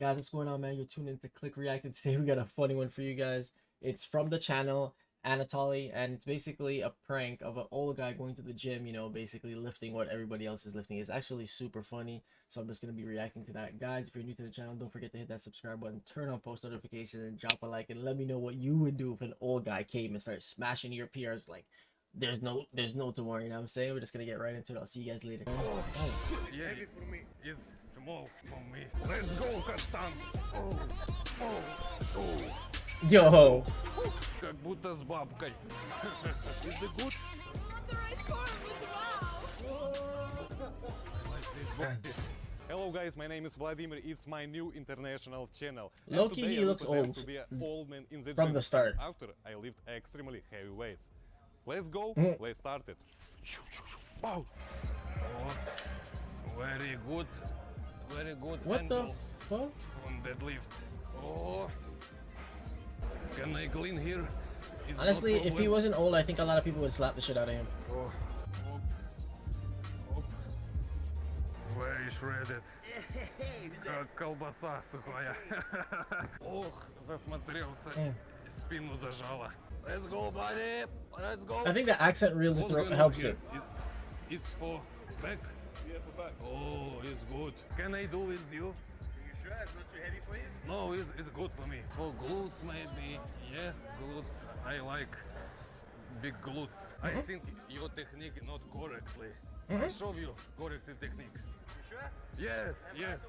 Guys, what's going on, man? You're tuned in to Click Reacting. Today we got a funny one for you guys. It's from the channel Anatoly, and it's basically a prank of an old guy going to the gym, you know, basically lifting what everybody else is lifting. It's actually super funny, so I'm just going to be reacting to that. Guys, if you're new to the channel, don't forget to hit that subscribe button, turn on post notifications, and drop a like, and let me know what you would do if an old guy came and started smashing your PRs like there's no tomorrow, you know what I'm saying? We're just going to get right into it. I'll see you guys later. Oh. Yeah, heavy for me. Is small for me. Let's go, Couldnt. Yo. Как будто с бабкой. Is it good? Not the right form, wow. Hello guys, my name is Vladimir. It's my new international channel. Low-key, he looks old to be an old man in the from gym the start. After I lift extremely heavy weights. Let's go. Let's start it. Wow. Oh, very good. Very good. What the angle fuck? on deadlift. Oh. Can I clean here? It's Honestly, no if he problem. wasn't old, I think a lot of people would slap the shit out of him. Oh. Оп. Very shredded. Как колбаса сухая. Ох, засмотрелся. Спину зажало. Let's go, buddy. Let's go. I think the accent really helps it. It's for back. Yeah, for back. Oh, it's good. Can I do with you? You sure it's not too heavy for you? No, it's good for me. For glutes maybe. Yeah, glutes. I like big glutes. I think your technique not correctly. I show you correct technique. You sure? Yes, yes.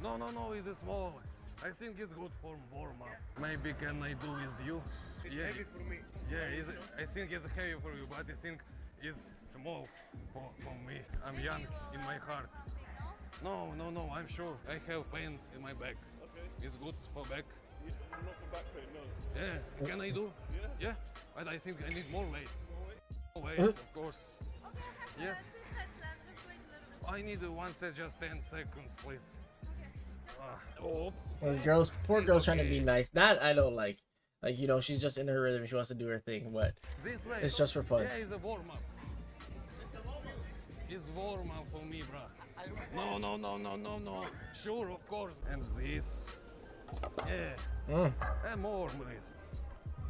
No, it's a small. I think it's good for warm up. Maybe can I do with you? It's heavy for me. Yeah, I think it's heavy for you, but I think it's small for me. I'm young in my heart. No, I'm sure. I have pain in my back. Okay. It's good for back. Yeah, not for back pain, no. Yeah, can I do? Yeah? But I think I need more weight. More weight, of course. Okay, Yes. just wait a little bit. I need one set, just 10 seconds, please. Okay. Those girls, poor girls trying to be nice. That I don't like. Like, you know, she's just in her rhythm. She wants to do her thing, but This way. it's just for fun. Yeah, it's a warm up. It's warm up for me, bro. No. Sure, of course. And this. Yeah. And more, please.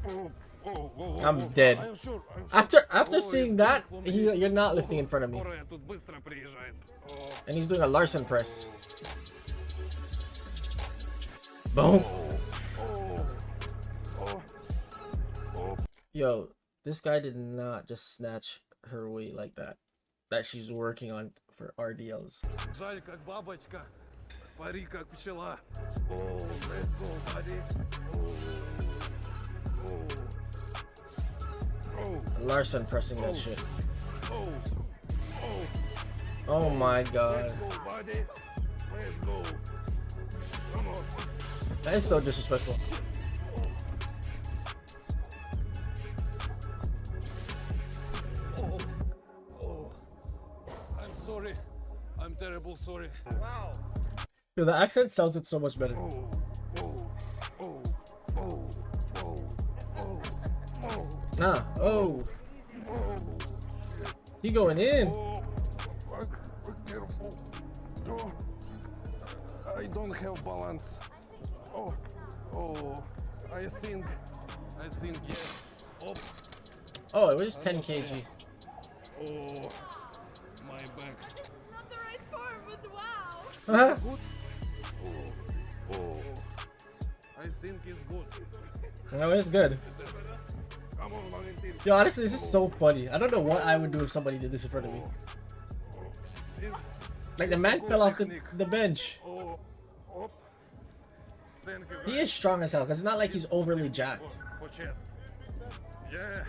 Oh. I'm dead. I'm sure. After seeing that, you're not lifting in front of me. Тут быстро приезжает. Oh. And he's doing a Larson press. Boom. Yo, this guy did not just snatch her weight like that. That she's working on for RDLs. Жаль, как бабочка. Пари, как пчела. Oh, let's go, buddy. Oh. Larson pressing that shit. Oh. Oh my god. Let's go, buddy. Let's go. Come on. That is so disrespectful. Oh. I'm sorry. I'm terrible sorry. Wow. Yo, the accent sounds it so much better. Oh. He going in. Careful. Oh. I don't have balance. Oh. I think yes. Oh. Oh, it was just 10 kg. Oh. My back. It's not the right form, but wow. Huh? Oh. I think it's good. No, it's good. Come on, Valentin. Yo, honestly, this is so funny. I don't know what I would do if somebody did this in front of me. Like, the man fell off the bench. Oh. Thank you. He is strong as hell, because it's not like he's overly jacked. For chest. Yeah.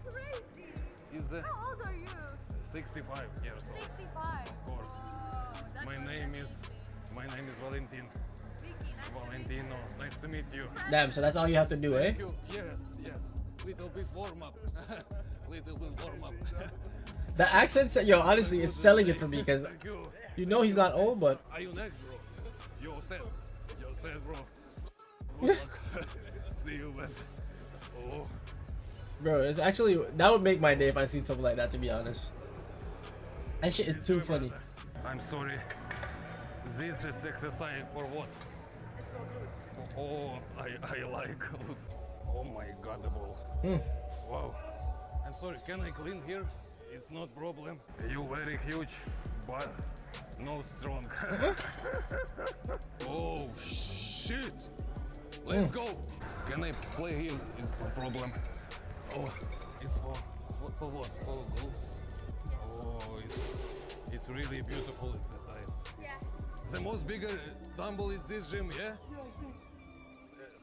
Crazy. Is How old are you? 65 years old. 65. Of course. Oh, that's My name is Valentin. Vicky, nice to meet you. Valentino. Nice to meet you. Damn, so that's all you have to do, eh? Thank you. Yes. Little bit warm up. The accent, yo, honestly, it's selling it for me, because Thank you. you know he's not old, but Are you next, bro? You're set, bro. Good luck. See you, man. Oh. bro, it's actually, that would make my day if I seen something like that, to be honest. That shit is too funny. I'm sorry. This is exercise for what? Oh, I like glutes. Oh my god, the ball. Wow. I'm sorry, can I clean here? It's not problem. You very huge, but no strong. Oh shit. Let's go. Can I play here? It's no problem. Oh, it's for what? For glutes. Oh, it's really beautiful exercise. Yeah. The most bigger dumbbell is this gym, yeah?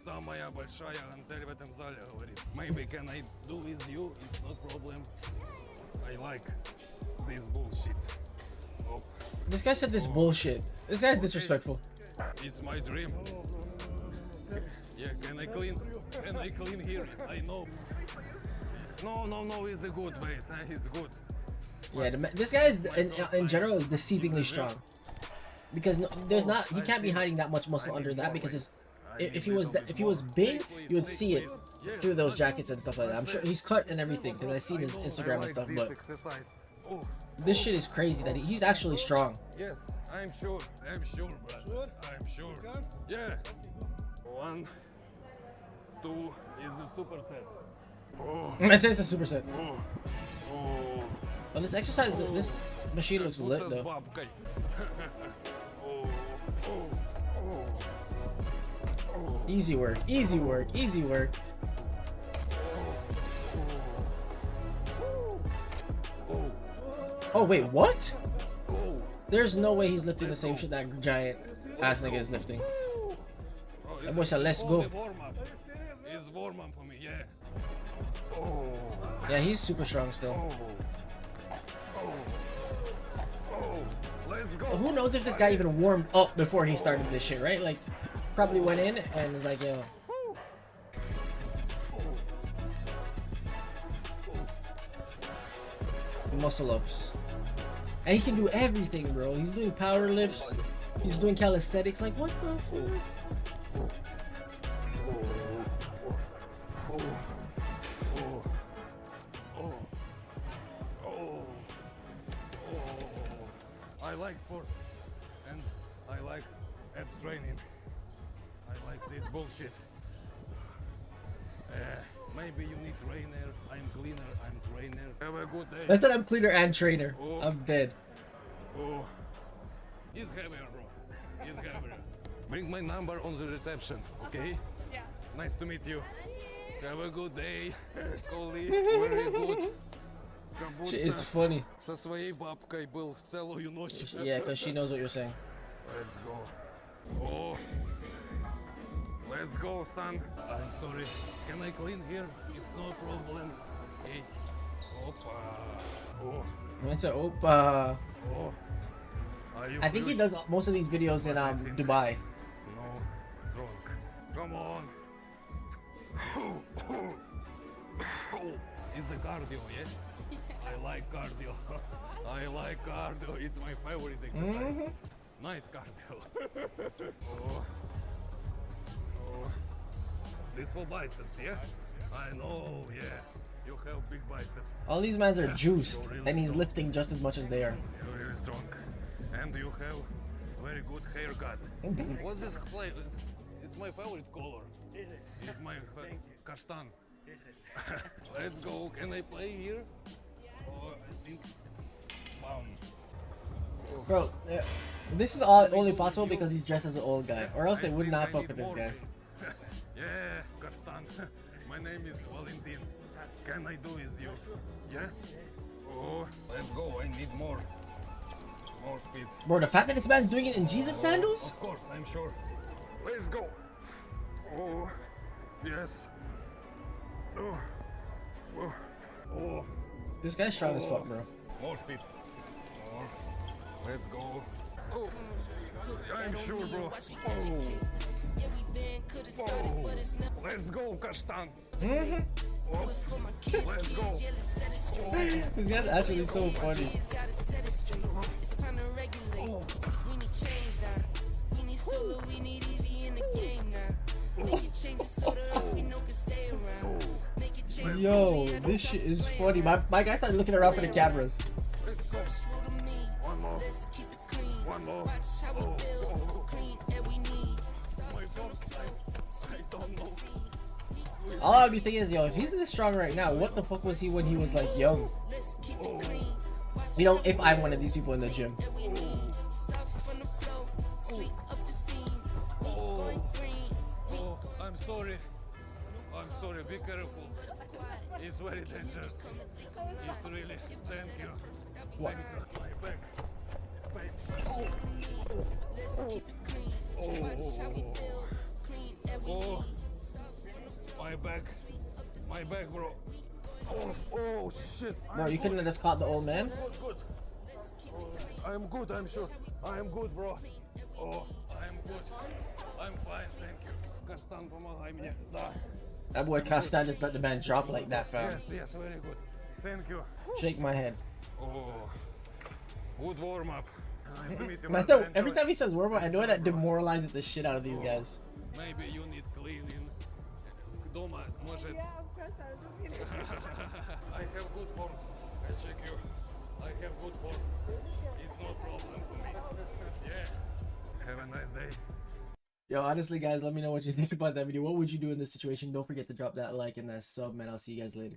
Самая большая антель в этом зале, говорит. Maybe can I do with you? It's no problem. I like this bullshit. Oh, This guy said this bullshit. This guy's disrespectful. it's my dream. Yeah, can I clean? Can I clean here? I know. No, it's a good weight. It's good. Yeah, this guy is in general is deceivingly strong. Because there's not, he can't be hiding that much muscle under that because it's, if he was big, you would see it through those jackets and stuff like that. I'm sure he's cut and everything because I've seen his Instagram and stuff. But this shit is crazy that he's actually strong. Yes, I'm sure, brother. I'm sure. Yeah. 1, 2 is a superset. Oh, I say it's a superset. oh. Well, this exercise, this machine looks lit Будто с though. бабкой. Oh, oh, oh, oh. Easy work, easy work, easy work. Oh wait, what? There's no way he's lifting the same shit that giant ass nigga is lifting. That boy said, let's go. It's warm up for me, yeah. Yeah, he's super strong still. Let's go. Who knows if this guy even warmed up before he started this shit, right? Like, probably went in and was like, yo. Muscle ups. And he can do everything, bro. He's doing power lifts. He's doing calisthenics. Like, what the fuck? I like sport and I like abs training. I like this bullshit. Maybe you need trainer. I'm cleaner. I'm trainer. Have a good day. I said I'm cleaner and trainer. Oh. I'm dead. Oh, he's heavier, bro. He's heavier. Bring my number on the reception, okay? Yeah. Nice to meet you. Have a good day, colleague. Very good. Как Shit is будто funny. со своей бабкой был целую ночь. Yeah, because she knows what you're saying. Let's go. Oh, let's go, son. I'm sorry. Can I clean here? It's no problem. Hey. Opa. Oh, I said, Opa. oh. Are you I think he good? does most of these videos in Dubai. No, strong. Come on. It's the cardio, yeah? I like cardio. I like cardio. It's my favorite exercise. Night cardio. Oh. Oh. This for biceps, yeah? I know, yeah. You have big biceps. All these mans are juiced, and he's lifting just as much as they are. You're really strong. And you have very good haircut. What's this flavor? It's my favorite color. Is it? It's my Thank you. kashtan. Is it? Let's go. Can I play here? Or I think. Bam. Bro, this is all only possible because he's dressed as an old guy, or else they would not fuck with this guy. Yeah, kashtan. My name is Valentin. Can I do with you? Yeah? Oh, let's go. I need more. More speed. Bro, the fact that this man's doing it in Jesus sandals? Of course, I'm sure. Let's go. Oh, yes. Oh, oh, oh. This guy's strong as fuck, bro. More speed. More. Let's go. Oh, I'm sure, bro. Oh. Oh. Let's go, Kashtan. Oh. Let's go. This guy's actually so funny. Yo, this shit is funny. My guy started looking around for the cameras. Let's go. One more. One more. Oh, oh, oh. My All I'll be thinking is, yo, if he's this strong right now, what the fuck was he when he was like young? Oh, You know, if I'm one of these people in the gym. oh, I'm sorry. I'm sorry, be careful. It's very dangerous. It's really, thank you. What? Thank you. My back. Oh, my back. My back, bro. Oh, shit. Bro, you couldn't have just caught the old man? Good. Oh, I'm good, I'm sure. I'm good, bro. Oh, I'm good. I'm fine, thank you. Каштан, помогай мне. Да. That boy Castan just let the man drop like that, fam. Yes, very good. Thank you. Shake my head. Oh, good warm up. Nice to meet you, Man, my so friend. every time he says warm up, I know that demoralizes the shit out of these guys. Maybe you need cleaning. Дома, может. Yeah, of course I was looking. I have good form. I check you. I have good form. It's no problem for me. Yeah. Have a nice day. Yo, honestly, guys, let me know what you think about that video. What would you do in this situation? Don't forget to drop that like and that sub, man. I'll see you guys later.